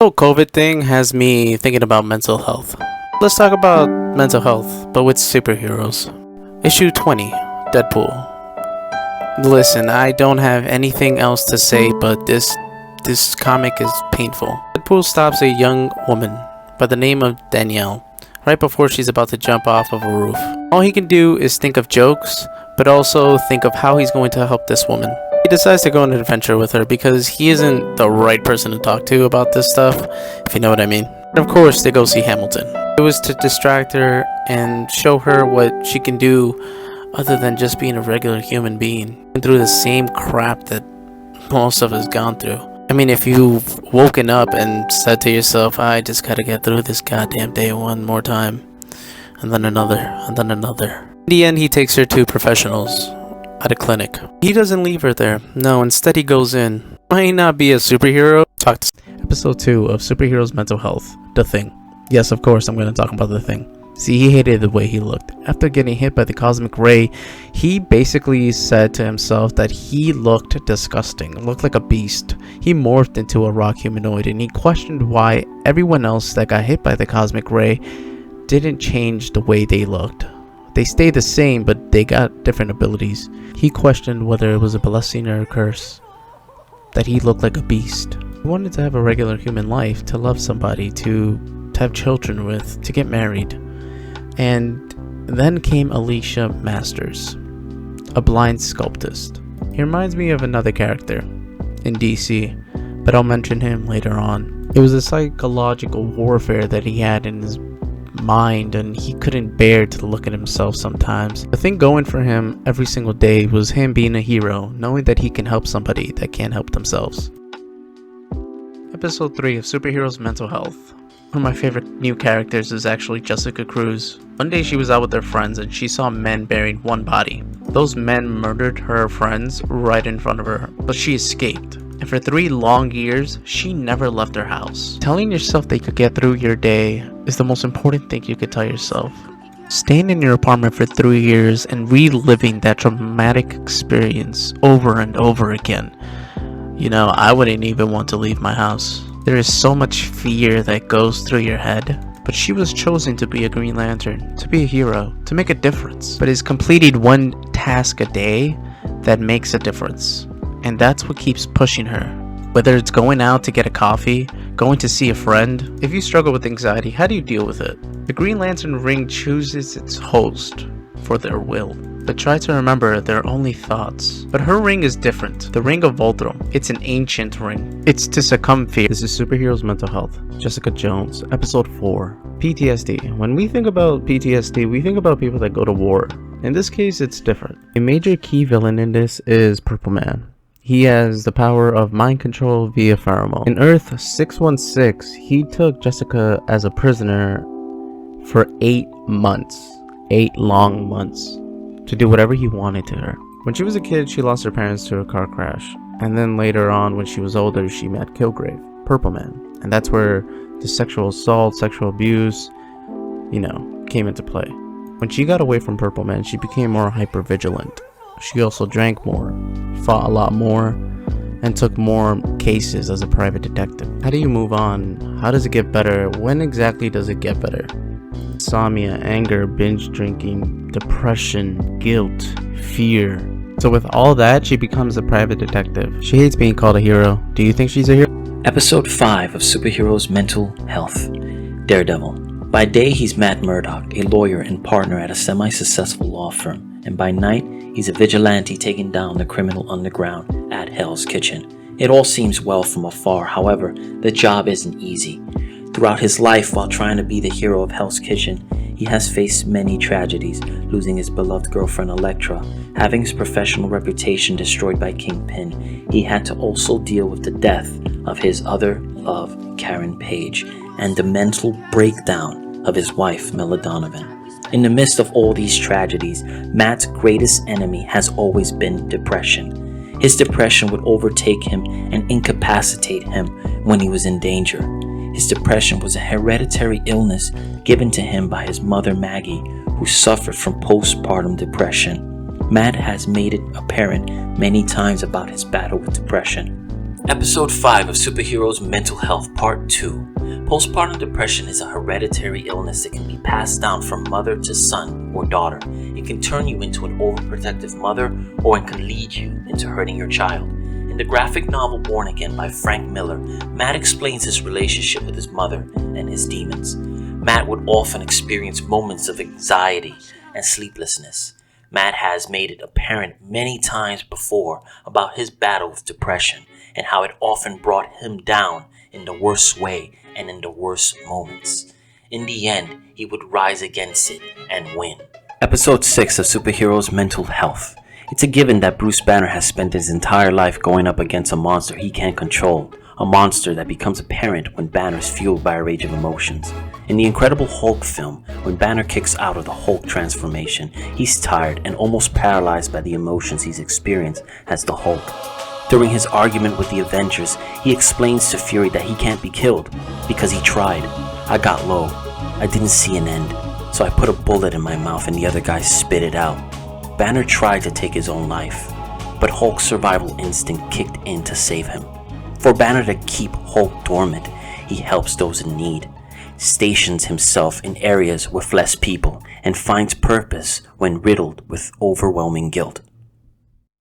whole COVID thing has me thinking about mental health. Let's talk about mental health, but with superheroes. Issue 20, Deadpool. Listen, I don't have anything else to say, but this comic is painful. Deadpool stops a young woman by the name of Danielle right before she's about to jump off of a roof. All he can do is think of jokes, but also think of how he's going to help this woman. He decides to go on an adventure with her because he isn't the right person to talk to about this stuff, if you know what I mean. And of course, they go see Hamilton. It was to distract her and show her what she can do other than just being a regular human being. And through the same crap that most of us gone through. I mean, if you've woken up and said to yourself, I just gotta get through this goddamn day one more time, and then another, and then another. In the end, he takes her to professionals at a clinic. He doesn't leave her there. No, instead he goes in. Might not be a superhero. Talk to Episode 2 of Superheroes Mental Health, The Thing. Yes, of course I'm going to talk about The Thing. See, he hated the way he looked. After getting hit by the cosmic ray, he basically said to himself that he looked disgusting, looked like a beast. He morphed into a rock humanoid, and he questioned why everyone else that got hit by the cosmic ray didn't change the way they looked. They stayed the same, but they got different abilities. He questioned whether it was a blessing or a curse that he looked like a beast. He wanted to have a regular human life, to love somebody, to have children with, to get married. And then came Alicia Masters, a blind sculptist. He reminds me of another character in DC, but I'll mention him later on. It was a psychological warfare that he had in his mind, and he couldn't bear to look at himself sometimes. The thing going for him every single day was him being a hero, knowing that he can help somebody that can't help themselves. Episode 3 of Superheroes Mental Health. One of my favorite new characters is actually Jessica Cruz. One day she was out with her friends and she saw men burying one body. Those men murdered her friends right in front of her, but she escaped. And for 3 long years, she never left her house. Telling yourself that you could get through your day is the most important thing you could tell yourself. Staying in your apartment for 3 years and reliving that traumatic experience over and over again. You know, I wouldn't even want to leave my house. There is so much fear that goes through your head. But she was chosen to be a Green Lantern, to be a hero, to make a difference. But is completed one task a day that makes a difference. And that's what keeps pushing her. Whether it's going out to get a coffee, going to see a friend. If you struggle with anxiety, how do you deal with it? The Green Lantern ring chooses its host for their will. But try to remember they're only thoughts. But her ring is different. The Ring of Voltrum. It's an ancient ring. It's to succumb fear. This is Superheroes Mental Health. Jessica Jones, Episode 4. PTSD. When we think about PTSD, we think about people that go to war. In this case, it's different. A major key villain in this is Purple Man. He has the power of mind control via pheromone. In Earth 616, he took Jessica as a prisoner for 8 months. 8 long months. To do whatever he wanted to her. When she was a kid, she lost her parents to a car crash. And then later on, when she was older, she met Kilgrave, Purple Man. And that's where the sexual assault, sexual abuse, came into play. When she got away from Purple Man, she became more hyper-vigilant. She also drank more, fought a lot more, and took more cases as a private detective. How do you move on? How does it get better? When exactly does it get better? Insomnia, anger, binge drinking, depression, guilt, fear. So with all that, she becomes a private detective. She hates being called a hero. Do you think she's a hero? Episode 5 of Superheroes Mental Health. Daredevil. By day, he's Matt Murdock, a lawyer and partner at a semi-successful law firm. And by night, he's a vigilante taking down the criminal underground at Hell's Kitchen. It all seems well from afar, however, the job isn't easy. Throughout his life, while trying to be the hero of Hell's Kitchen, he has faced many tragedies, losing his beloved girlfriend Elektra, having his professional reputation destroyed by Kingpin. He had to also deal with the death of his other love, Karen Page, and the mental breakdown of his wife, Mela Donovan. In the midst of all these tragedies, Matt's greatest enemy has always been depression. His depression would overtake him and incapacitate him when he was in danger. His depression was a hereditary illness given to him by his mother Maggie, who suffered from postpartum depression. Matt has made it apparent many times about his battle with depression. Episode 5 of Superheroes Mental Health Part 2. Postpartum depression is a hereditary illness that can be passed down from mother to son or daughter. It can turn you into an overprotective mother, or it can lead you into hurting your child. In the graphic novel Born Again by Frank Miller, Matt explains his relationship with his mother and his demons. Matt would often experience moments of anxiety and sleeplessness. Matt has made it apparent many times before about his battle with depression and how it often brought him down in the worst way and in the worst moments. In the end, he would rise against it and win. Episode 6 of Superheroes Mental Health. It's a given that Bruce Banner has spent his entire life going up against a monster he can't control, a monster that becomes apparent when Banner is fueled by a rage of emotions. In the Incredible Hulk film, when Banner kicks out of the Hulk transformation, he's tired and almost paralyzed by the emotions he's experienced as the Hulk. During his argument with the Avengers, he explains to Fury that he can't be killed because he tried. I got low. I didn't see an end, so I put a bullet in my mouth and the other guy spit it out. Banner tried to take his own life, but Hulk's survival instinct kicked in to save him. For Banner to keep Hulk dormant, he helps those in need, stations himself in areas with less people, and finds purpose when riddled with overwhelming guilt.